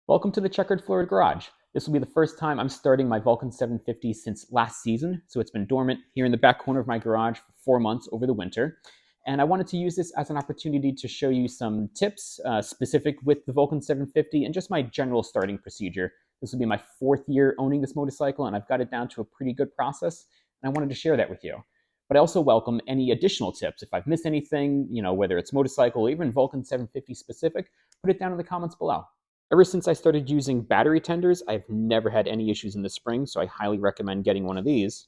Welcome to the Checkered Floor Garage. This will be the first time I'm starting my Vulcan 750 since last season, so it's been dormant here in the back corner of my garage for 4 months over the winter. And I wanted to use this as an opportunity to show you some tips specific with the Vulcan 750 and just my general starting procedure. This will be my 4th year owning this motorcycle, and I've got it down to a pretty good process, and I wanted to share that with you. But I also welcome any additional tips. If I've missed anything, whether it's motorcycle or even Vulcan 750 specific, put it down in the comments below. Ever since I started using battery tenders, I've never had any issues in the spring, so I highly recommend getting one of these.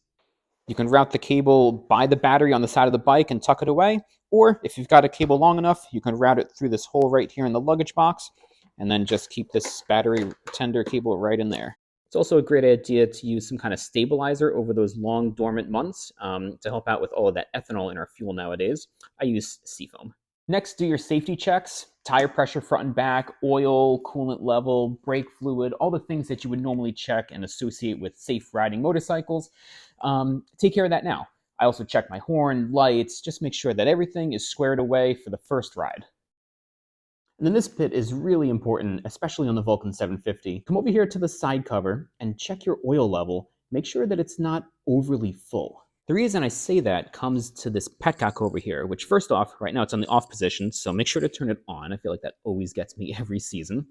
You can route the cable by the battery on the side of the bike and tuck it away, or if you've got a cable long enough, you can route it through this hole right here in the luggage box, and then just keep this battery tender cable right in there. It's also a great idea to use some kind of stabilizer over those long dormant months to help out with all of that ethanol in our fuel nowadays. I use seafoam. Next, do your safety checks, tire pressure front and back, oil, coolant level, brake fluid, all the things that you would normally check and associate with safe riding motorcycles. Take care of that now. I also check my horn, lights, just make sure that everything is squared away for the first ride. And then this bit is really important, especially on the Vulcan 750. Come over here to the side cover and check your oil level. Make sure that it's not overly full. The reason I say that comes to this petcock over here, which first off, right now it's on the off position, so make sure to turn it on. I feel like that always gets me every season.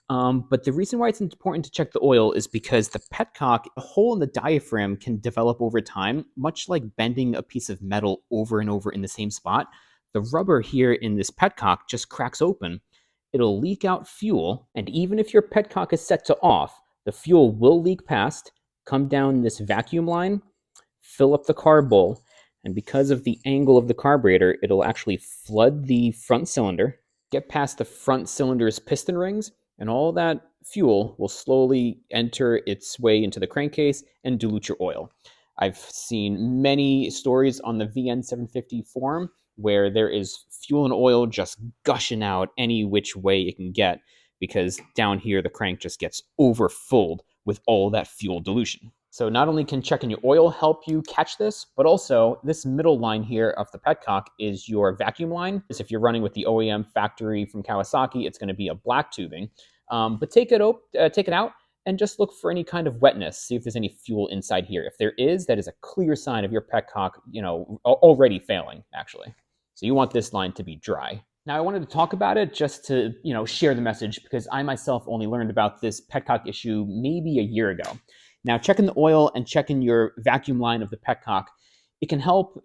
But the reason why it's important to check the oil is because the petcock, a hole in the diaphragm can develop over time, much like bending a piece of metal over and over in the same spot. The rubber here in this petcock just cracks open. It'll leak out fuel, and even if your petcock is set to off, the fuel will leak past, come down this vacuum line, fill up the carb bowl, and because of the angle of the carburetor, it'll actually flood the front cylinder, get past the front cylinder's piston rings, and all that fuel will slowly enter its way into the crankcase and dilute your oil. I've seen many stories on the VN750 forum where there is fuel and oil just gushing out any which way it can get because down here the crank just gets overfulled with all that fuel dilution. So not only can checking your oil help you catch this, but also this middle line here of the petcock is your vacuum line. If you're running with the OEM factory from Kawasaki, it's going to be a black tubing. But take it out and just look for any kind of wetness. See if there's any fuel inside here. If there is, that is a clear sign of your petcock, already failing, actually. So you want this line to be dry. Now, I wanted to talk about it just to, share the message because I myself only learned about this petcock issue maybe a year ago. Now, checking the oil and checking your vacuum line of the petcock, it can help,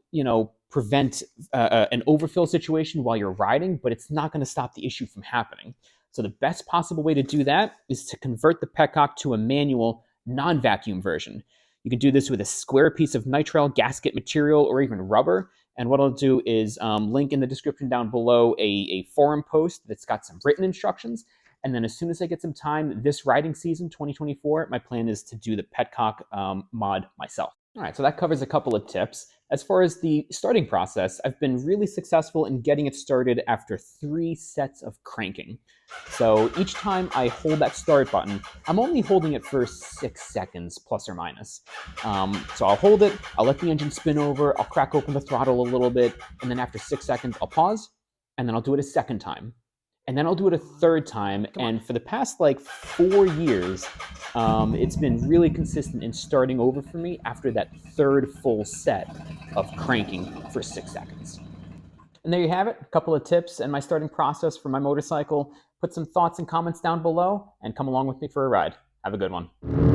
prevent an overfill situation while you're riding, but it's not going to stop the issue from happening. So the best possible way to do that is to convert the petcock to a manual, non-vacuum version. You can do this with a square piece of nitrile gasket material or even rubber. And what I'll do is link in the description down below a forum post that's got some written instructions. And then as soon as I get some time this riding season, 2024, my plan is to do the petcock mod myself. All right, so that covers a couple of tips. As far as the starting process, I've been really successful in getting it started after 3 sets of cranking. So each time I hold that start button, I'm only holding it for 6 seconds, plus or minus. So I'll hold it, I'll let the engine spin over, I'll crack open the throttle a little bit, and then after 6 seconds, I'll pause, and then I'll do it a second time. And then I'll do it a third time, and for the past 4 years, it's been really consistent in starting over for me after that third full set of cranking for 6 seconds. And there you have it, a couple of tips and my starting process for my motorcycle. Put some thoughts and comments down below, and come along with me for a ride. Have a good one.